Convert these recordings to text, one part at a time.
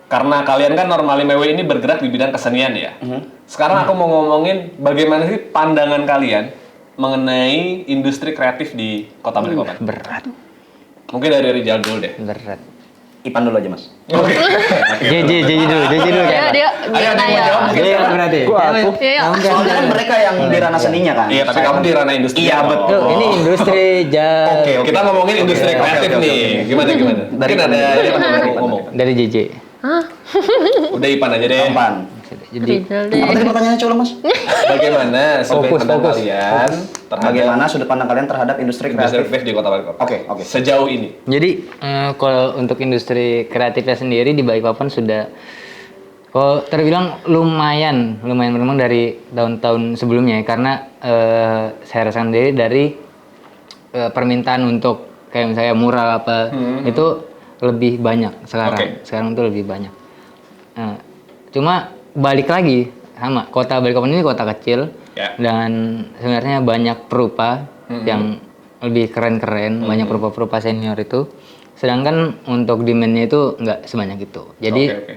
karena kalian kan Normally My Way ini bergerak di bidang kesenian ya. Sekarang aku mau ngomongin bagaimana sih pandangan kalian mengenai industri kreatif di Kota Balikpapan. Berat. Mungkin dari Rizal dulu deh. Berat. Ipan dulu aja, Mas. Oke. JJ dulu Dia Ayo, ada yang mau jawab? Iya, berarti. Aku. Iya. Soalnya kan mereka yang di ranah seninya kan. Iya, tapi kamu di ranah industri. Iya, betul. Tuh, ini industri Oke, kita ngomongin industri Oke, kreatif oke, nih. oke. Gimana? Mungkin ada yang mau ngomong. dari JJ. Udah Ipan aja deh. Gampang. Jadi Apa tadi pertanyaannya coba, Mas? Bagaimana sudut Fokus, pandang fokus. kalian terhadap Bagaimana sudut pandang kalian terhadap industri industri kreatif? kreatif di Kota Balikpapan? Oke. Sejauh ini. kalau untuk industri kreatifnya sendiri di Balikpapan sudah kalau terbilang lumayan memang dari tahun-tahun sebelumnya ya, karena saya rasakan sendiri dari permintaan untuk kayak misalnya mural apa itu lebih banyak sekarang. Oke. Sekarang itu lebih banyak. Cuma balik lagi sama Kota Balikpapan ini kota kecil Ya. dan sebenarnya banyak perupa yang lebih keren-keren, banyak perupa-perupa senior itu. Sedangkan untuk demand-nya itu nggak sebanyak itu. Jadi Oke.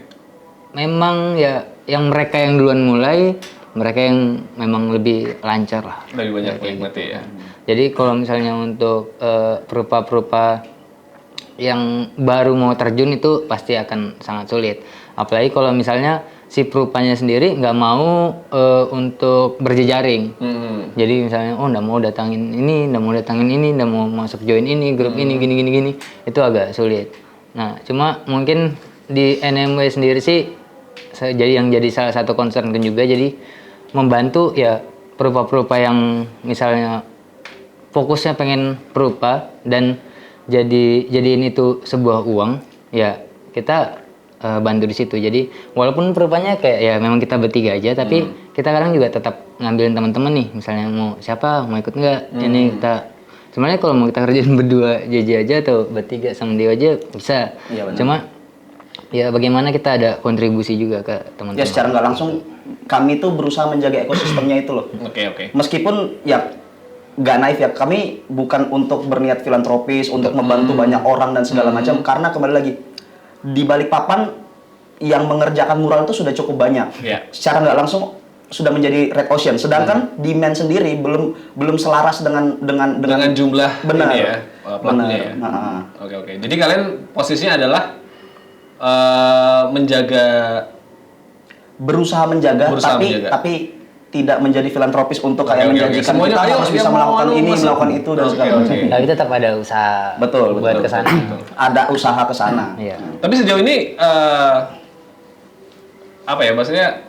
memang ya yang mereka yang duluan mulai, mereka yang memang lebih lancar lah. Lebih banyak menikmati ya. Jadi kalau misalnya untuk perupa-perupa yang baru mau terjun itu pasti akan sangat sulit. Apalagi kalau misalnya si perupanya sendiri nggak mau untuk berjejaring. Jadi misalnya nggak mau datangin ini, nggak mau masuk join ini, grup ini, gini, itu agak sulit. Nah, cuma mungkin di NMW sendiri sih jadi salah satu concern juga, jadi membantu ya perupa-perupa yang misalnya fokusnya pengen perupa dan jadiin itu sebuah uang, ya kita bantu di situ. Jadi walaupun perupanya kayak ya memang kita bertiga aja, tapi kita kadang juga tetap ngambilin teman-teman nih, misalnya mau siapa mau ikut nggak, ini kita sebenarnya kalau mau kita kerjain berdua JJ aja atau bertiga sama dia aja bisa. Iya, benar. Cuma ya bagaimana kita ada kontribusi juga ke teman-teman. Ya secara nggak langsung kami tuh berusaha menjaga ekosistemnya itu loh. Oke. Meskipun ya nggak naif ya, kami bukan untuk berniat filantropis untuk membantu banyak orang dan segala macam, karena kembali lagi di Balikpapan yang mengerjakan mural itu sudah cukup banyak. Iya. Secara nggak langsung sudah menjadi red ocean, sedangkan demand sendiri belum selaras dengan jumlah benar ini ya, pelakunya ya. Nah, Oke. Jadi kalian posisinya adalah berusaha menjaga, tapi tidak menjadi filantropis untuk kayak menjanjikan Semuanya, kita ayo, harus bisa yang melakukan mau ini, masuk. melakukan itu dan segala macam. Tapi tetap ada usaha Betul. buat kesana. Ada usaha ke sana. Iya. Tapi sejauh ini apa ya, maksudnya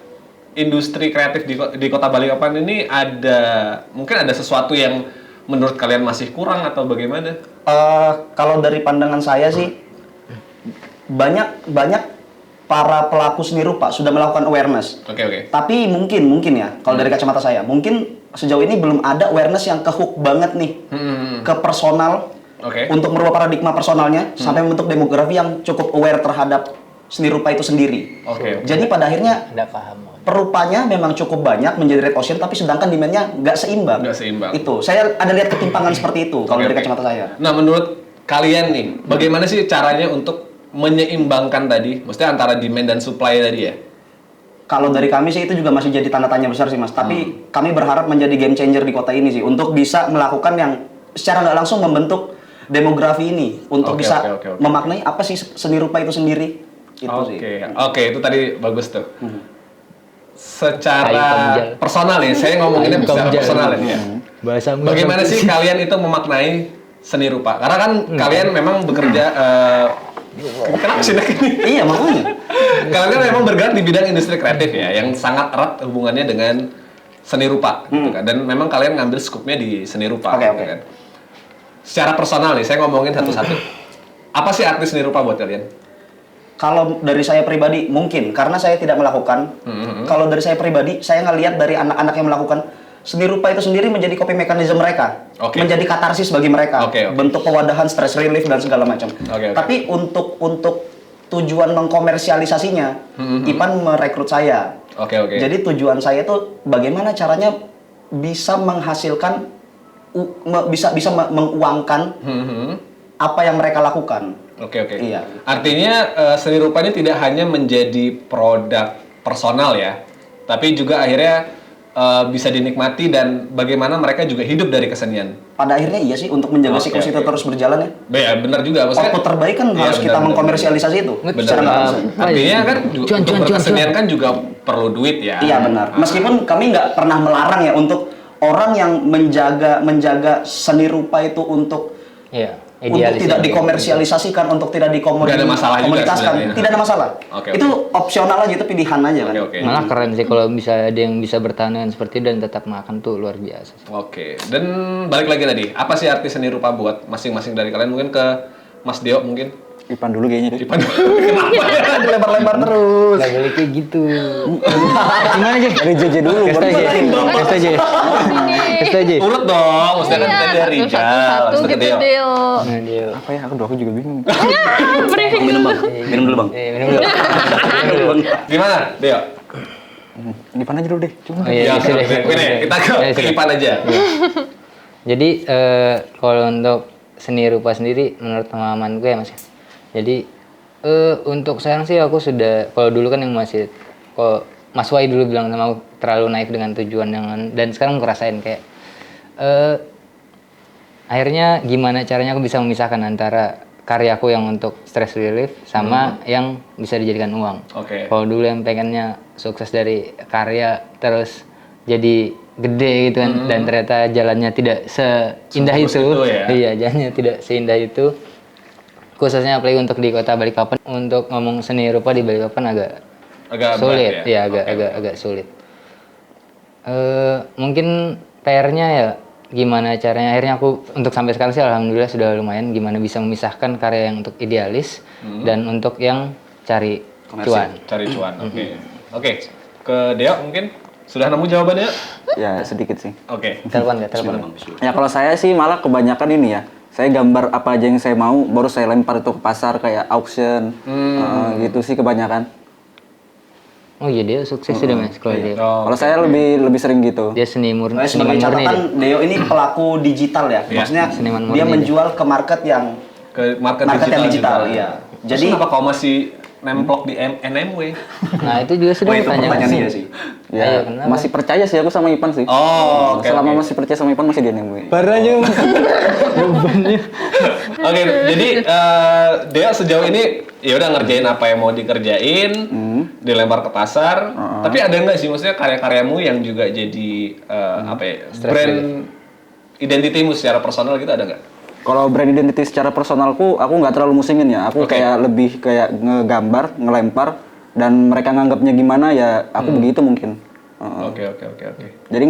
industri kreatif di Kota Balikpapan ini mungkin ada sesuatu yang menurut kalian masih kurang atau bagaimana? Kalau dari pandangan saya sih banyak para pelaku seni rupa sudah melakukan awareness. Oke. Tapi mungkin ya, kalau dari kacamata saya, mungkin sejauh ini belum ada awareness yang ke-hook banget nih ke personal, untuk merubah paradigma personalnya sampai membentuk demografi yang cukup aware terhadap seni rupa itu sendiri. Oke. Jadi pada akhirnya Nggak paham. perupanya memang cukup banyak menjadi red ocean, tapi sedangkan demand-nya nggak seimbang. Itu, saya ada lihat ketimpangan seperti itu kalau dari kacamata saya. Nah, menurut kalian nih, bagaimana sih caranya untuk menyeimbangkan tadi, maksudnya antara demand dan supply tadi ya? Kalau dari kami sih itu juga masih jadi tanda tanya besar sih, Mas. Tapi kami berharap menjadi game changer di kota ini sih, untuk bisa melakukan yang secara nggak langsung membentuk demografi ini, untuk bisa memaknai apa sih seni rupa itu sendiri. Itu sih. Oke, itu tadi bagus tuh. Secara personal ya, saya ngomonginnya secara personal ya. Bagaimana sih kalian itu memaknai seni rupa? Karena kan kalian memang bekerja kenapa sih ini? Iya, makanya. Kalian kan memang bergerak di bidang industri kreatif ya, yang sangat erat hubungannya dengan seni rupa gitu kan. Dan memang kalian ngambil skupnya di seni rupa gitu kan. Secara personal nih, saya ngomongin satu-satu. Apa sih arti seni rupa buat kalian? Kalau dari saya pribadi mungkin karena saya tidak melakukan. Kalau dari saya pribadi, saya ngelihat dari anak-anak yang melakukan seni rupa itu sendiri menjadi coping mechanism mereka, menjadi katarsis bagi mereka, bentuk pewadahan, stress relief dan segala macam. Tapi untuk tujuan mengkomersialisasinya, Ipan merekrut saya. Jadi tujuan saya itu bagaimana caranya bisa menghasilkan, bisa menguangkan apa yang mereka lakukan. Oke. Iya. Artinya seni rupa ini tidak hanya menjadi produk personal ya, tapi juga akhirnya bisa dinikmati dan bagaimana mereka juga hidup dari kesenian. Pada akhirnya iya sih, untuk menjaga siklus itu terus berjalan ya. Ya benar juga. Maksudnya Output terbaik kan iya, harus kita mengkomersialisasi itu. Secara nggak langsung. Artinya kan untuk berkesenian kan juga perlu duit ya. Iya benar. Meskipun kami nggak pernah melarang ya untuk orang yang menjaga seni rupa itu untuk tidak dikomersialisasikan, untuk tidak dikomunitaskan, tidak ada masalah. Itu opsional aja, itu pilihan aja kan. Malah keren sih kalau bisa ada yang bisa bertahan dengan seperti itu dan tetap makan tuh luar biasa. Oke. Dan balik lagi tadi, apa sih arti seni rupa buat masing-masing dari kalian? Mungkin ke Mas Deo mungkin. Ipan dulu kayaknya deh. Ipan kenapa ya? Dilempar-lempar terus. Gak boleh kayak gitu. Gimana aja? Dari JJ dulu. Kasih aja. Ulet dong, maksudnya kan tadi dari Rijal. Satu gitu Deo. Nah, dia. Apa ya? Aku juga bingung. Minum bang, minum dulu bang. Minum dulu. Gimana, Deo? Ipan aja dulu deh. Cuma. Oh, iya, sudah. Kita ke Ipan aja. Jadi kalau untuk seni rupa sendiri menurut pengalaman gue ya Mas. Jadi untuk sekarang sih aku sudah, kalau dulu kan yang masih, kalau Mas Wai dulu bilang sama aku terlalu naif dengan tujuan dan sekarang aku rasain kayak akhirnya gimana caranya aku bisa memisahkan antara karyaku yang untuk stress relief sama yang bisa dijadikan uang. Kalau dulu yang pengennya sukses dari karya terus jadi gede gitu kan, dan ternyata jalannya tidak seindah itu. Iya, jalannya tidak seindah itu. Khususnya apalagi untuk di kota Balikpapan, untuk ngomong seni rupa di Balikpapan agak sulit, ya agak sulit. Mungkin PR-nya ya gimana caranya, akhirnya aku untuk sampai sekarang sih alhamdulillah sudah lumayan gimana bisa memisahkan karya yang untuk idealis dan untuk yang cari cuan. Oke. Ke Deo mungkin sudah nemu jawabannya? Ya sedikit sih. Telepon. Ya kalau saya sih malah kebanyakan ini ya. Saya gambar apa aja yang saya mau, baru saya lempar itu ke pasar kayak auction, gitu sih kebanyakan. Oh iya, dia sukses sudah Mas kalau dia. Kalau saya lebih sering gitu. Dia seni murni. Sebagai catatan, Deo ini pelaku digital ya. Maksudnya dia menjual ke market yang yang digital. Iya. Jadi kenapa kau masih nemplok di NMW? Nah itu juga sudah pertanyaan dia sih. Ya, masih percaya sih aku sama Ipan sih. Selama masih percaya sama Ipan masih di NMW. Baranya bebannya. Oke, jadi Deo sejauh ini ya udah ngerjain apa yang mau dikerjain, dilempar ke pasar. Tapi ada nggak sih maksudnya karya-karyamu yang juga jadi brand identitimu secara personal gitu, ada nggak? Kalau brand identity secara personalku, aku nggak terlalu musingin ya. Aku kayak lebih kayak ngegambar, ngelempar, dan mereka nganggapnya gimana ya aku begitu mungkin. Oke. Jadi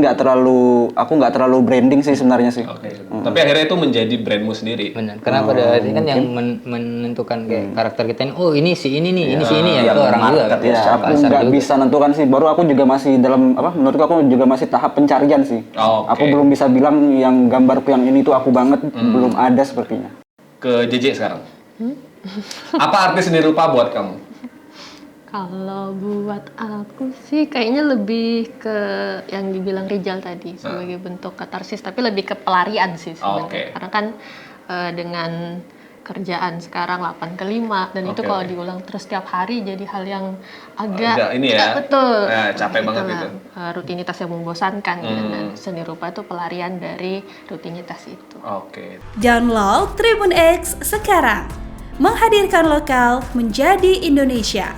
aku nggak terlalu branding sih sebenarnya sih. Tapi akhirnya itu menjadi brandmu sendiri. Benar. Karena pada akhirnya kan yang menentukan kayak karakter kita ini, oh ini si ini nih, ini si ini ya, itu orang juga. Ya, aku nggak bisa nentukan sih. Baru aku juga masih dalam menurutku aku juga masih tahap pencarian sih. Aku belum bisa bilang yang gambarku yang ini tuh aku banget, belum ada sepertinya. Ke JJ sekarang. Apa arti seni rupa buat kamu? Kalau buat aku sih kayaknya lebih ke yang dibilang Rijal tadi sebagai bentuk katarsis, tapi lebih ke pelarian sih sebenarnya. Karena kan dengan kerjaan sekarang 8 ke 5 dan itu kalau diulang terus setiap hari jadi hal yang agak ini ya. Betul. Capek banget itu. Rutinitas yang membosankan dan seni rupa itu pelarian dari rutinitas itu. Download Tribun X sekarang. Menghadirkan lokal menjadi Indonesia.